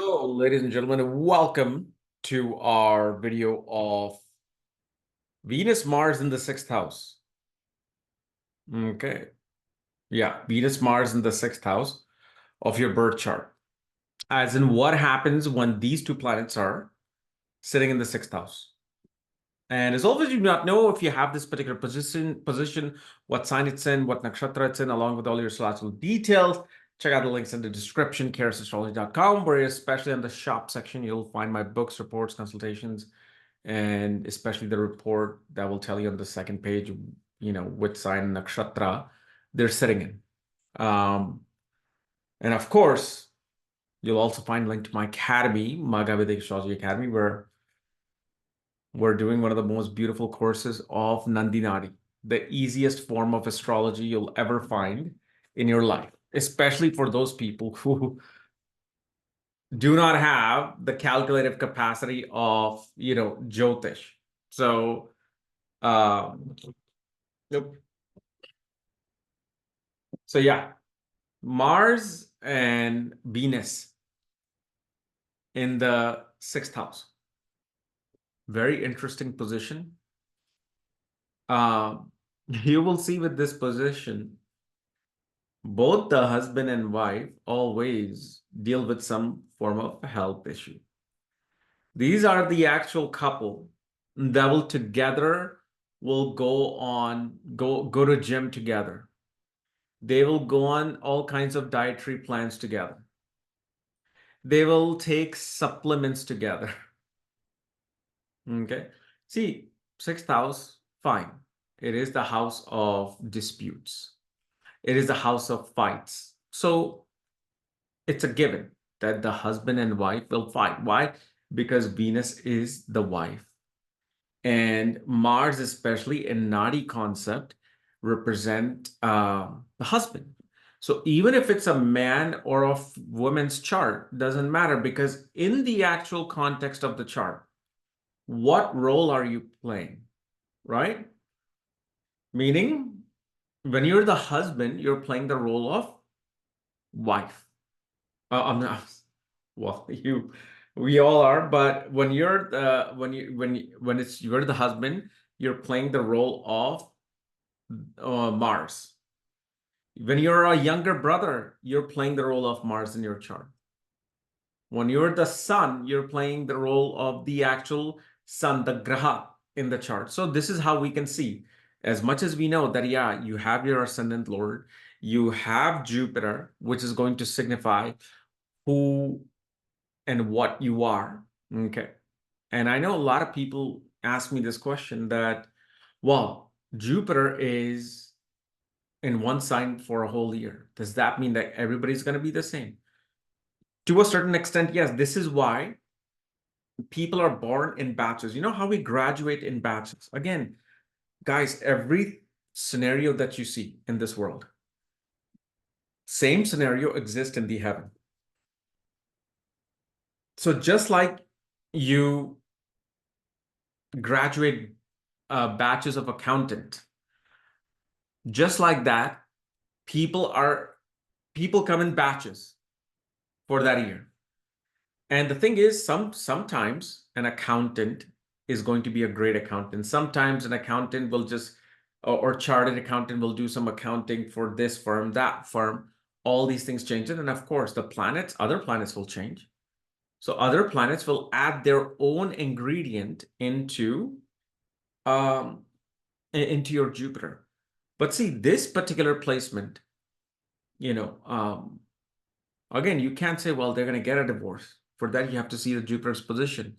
Hello, ladies and gentlemen, and welcome to our video of Venus, Mars in the sixth house. Okay. Yeah, Venus, Mars in the sixth house of your birth chart. As in what happens when these two planets are sitting in the sixth house. And as always, you do not know if you have this particular position, what sign it's in, what nakshatra it's in, along with all your astrological details. Check out the links in the description, karasastrology.com, where especially in the shop section, you'll find my books, reports, consultations, and especially the report that will tell you on the second page, which sign nakshatra they're sitting in. And of course, you'll also find a link to my academy, Magavedic Astrology Academy, where we're doing one of the most beautiful courses of Nandinadi, the easiest form of astrology you'll ever find in your life, especially for those people who do not have the calculative capacity of, Jyotish. So, yep. So yeah, Mars and Venus in the sixth house. Very interesting position. You will see with this position, both the husband and wife always deal with some form of health issue. These are the actual couple that will together will go to gym together. They will go on all kinds of dietary plans together. They will take supplements together. Okay. See, sixth house, fine. It is the house of disputes. It is the house of fights. So it's a given that the husband and wife will fight. Why? Because Venus is the wife. And Mars, especially in Nadi concept, represent the husband. So even if it's a man or a woman's chart, doesn't matter, because in the actual context of the chart, what role are you playing, right? Meaning, when you're the husband, you're playing the role of wife. I'm not. Well, we all are, but when you're the when you're the husband, you're playing the role of Mars. When you're a younger brother, you're playing the role of Mars in your chart. When you're the sun, you're playing the role of the actual sun, the graha in the chart. So this is how we can see, as much as we know that, yeah, you have your ascendant lord, you have Jupiter, which is going to signify who and what you are. Okay. And I know a lot of people ask me this question that, well, Jupiter is in one sign for a whole year. Does that mean that everybody's going to be the same? To a certain extent, yes. This is why people are born in batches. You know how we graduate in batches? Again, guys, every scenario that you see in this world, same scenario exists in the heaven. So just like you graduate batches of accountant, just like that, people come in batches for that year. And the thing is, sometimes an accountant is going to be a great accountant. Sometimes an accountant will just, or chartered accountant will do some accounting for this firm, that firm. All these things change. And of course, other planets will change. So other planets will add their own ingredient into your Jupiter. But see, this particular placement, again, you can't say, well, they're going to get a divorce. For that, you have to see the Jupiter's position,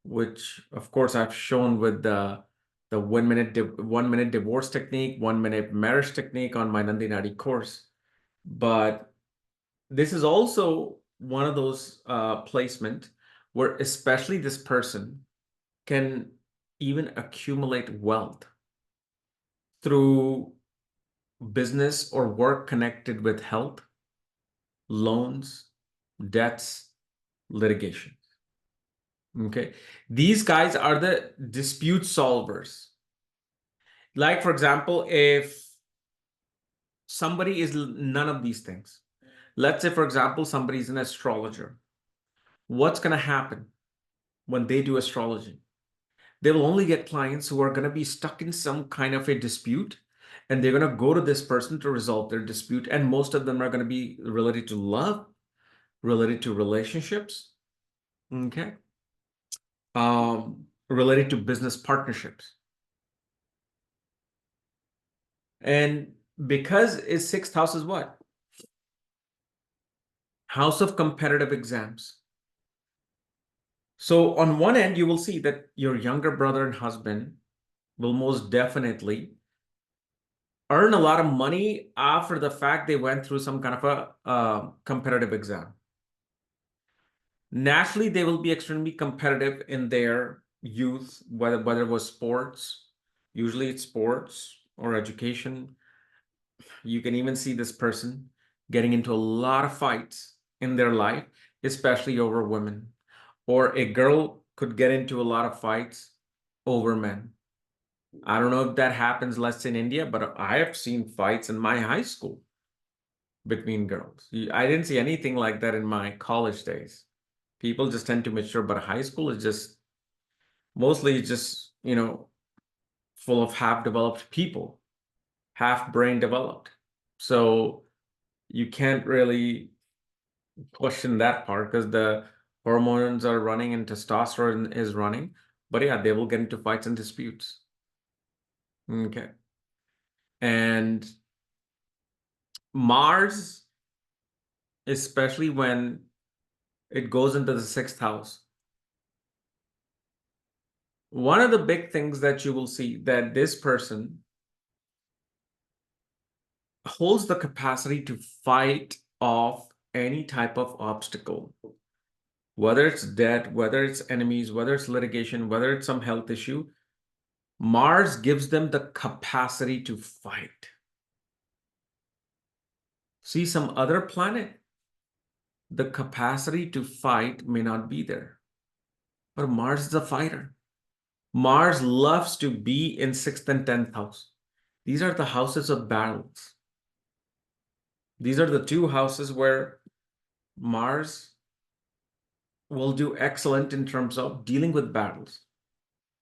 which, of course, I've shown with the 1 minute divorce technique, 1 minute marriage technique on my Nandinadi course. But this is also one of those placement where especially this person can even accumulate wealth through business or work connected with health, loans, debts, litigation. Okay. These guys are the dispute solvers. Like, for example, if somebody is none of these things, let's say, for example, somebody is an astrologer, what's going to happen when they do astrology? They will only get clients who are going to be stuck in some kind of a dispute, and they're going to go to this person to resolve their dispute. And most of them are going to be related to love, related to relationships, okay, related to business partnerships. And because its sixth house is what? House of competitive exams. So on one end, you will see that your younger brother and husband will most definitely earn a lot of money after the fact they went through some kind of a competitive exam. Naturally, they will be extremely competitive in their youth, whether it was sports, usually it's sports or education. You can even see this person getting into a lot of fights in their life, especially over women. Or a girl could get into a lot of fights over men. I don't know if that happens less in India, but I have seen fights in my high school between girls. I didn't see anything like that in my college days. People just tend to mature, but high school is just mostly just, full of half developed people, half brain developed. So you can't really question that part because the hormones are running and testosterone is running. But yeah, they will get into fights and disputes. Okay. And Mars, especially when it goes into the sixth house, one of the big things that you will see that this person holds the capacity to fight off any type of obstacle, whether it's debt, whether it's enemies, whether it's litigation, whether it's some health issue. Mars gives them the capacity to fight. See, some other planet, the capacity to fight may not be there, but Mars is a fighter. Mars loves to be in sixth and 10th house. These are the houses of battles. These are the two houses where Mars will do excellent in terms of dealing with battles.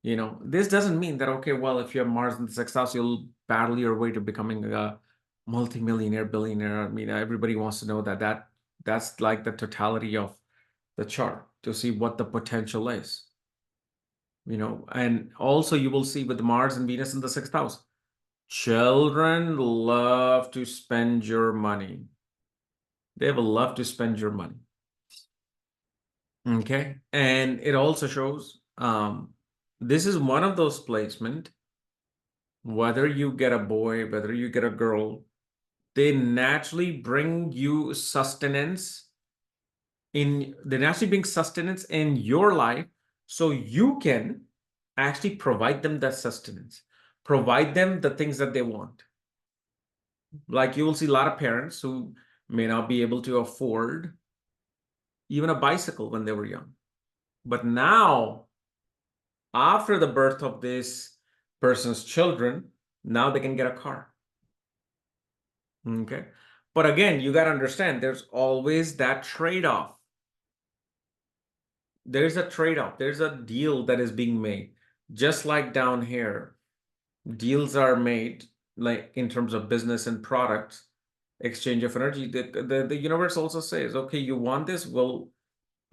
This doesn't mean that, okay, well, if you have Mars in the sixth house, you'll battle your way to becoming a multimillionaire, billionaire. I mean, everybody wants to know that's like the totality of the chart to see what the potential is. And also you will see with Mars and Venus in the sixth house, children love to spend your money. They will love to spend your money. Okay. And it also shows this is one of those placement, whether you get a boy, whether you get a girl, they naturally bring you sustenance they naturally bring sustenance in your life, so you can actually provide them that sustenance, provide them the things that they want. Like you will see a lot of parents who may not be able to afford even a bicycle when they were young. But now, after the birth of this person's children, now they can get a car. Okay. But again, you got to understand there's always that trade-off. There's a trade-off. There's a deal that is being made. Just like down here, deals are made like in terms of business and products, exchange of energy. The universe also says, okay, you want this? Well,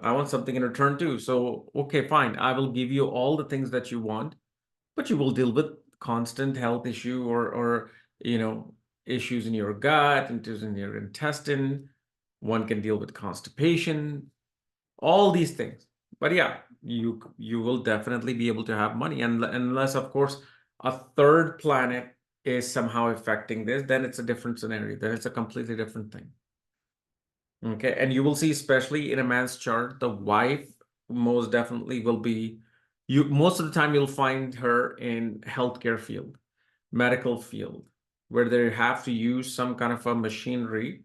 I want something in return too. So, okay, fine. I will give you all the things that you want, but you will deal with constant health issue or issues in your gut, issues in your intestine. One can deal with constipation, all these things. But yeah, you will definitely be able to have money, and unless, of course, a third planet is somehow affecting this, then it's a different scenario. Then it's a completely different thing. Okay, and you will see, especially in a man's chart, the wife most definitely will be you. Most of the time, you'll find her in healthcare field, medical field, where they have to use some kind of a machinery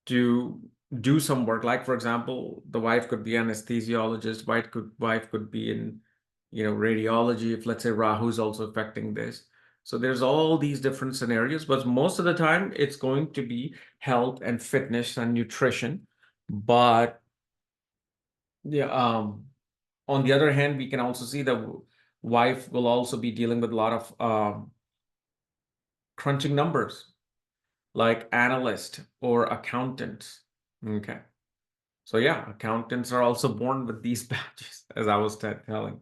to do some work. Like, for example, the wife could be anesthesiologist, wife could be in, radiology, if let's say Rahu is also affecting this. So there's all these different scenarios, but most of the time it's going to be health and fitness and nutrition. But Yeah. On the other hand, we can also see the wife will also be dealing with a lot of crunching numbers, like analyst or accountant. Okay. So yeah, accountants are also born with these badges, as I was telling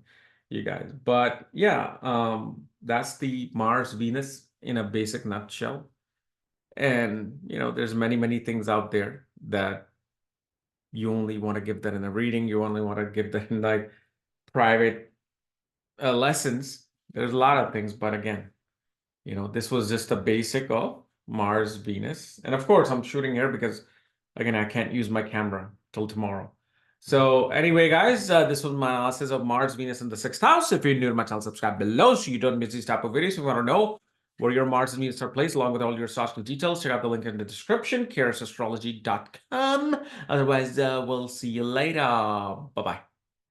you guys. But yeah, that's the Mars Venus in a basic nutshell. And there's many things out there that you only want to give that in a reading. You only want to give that in like private lessons. There's a lot of things, but again, this was just a basic of Mars, Venus. And of course, I'm shooting here because, again, I can't use my camera till tomorrow. So anyway, guys, this was my analysis of Mars, Venus, in the sixth house. If you're new to my channel, subscribe below so you don't miss these type of videos. If you want to know where your Mars and Venus are placed, along with all your astrological details, check out the link in the description, karasastrology.com. Otherwise, we'll see you later. Bye-bye.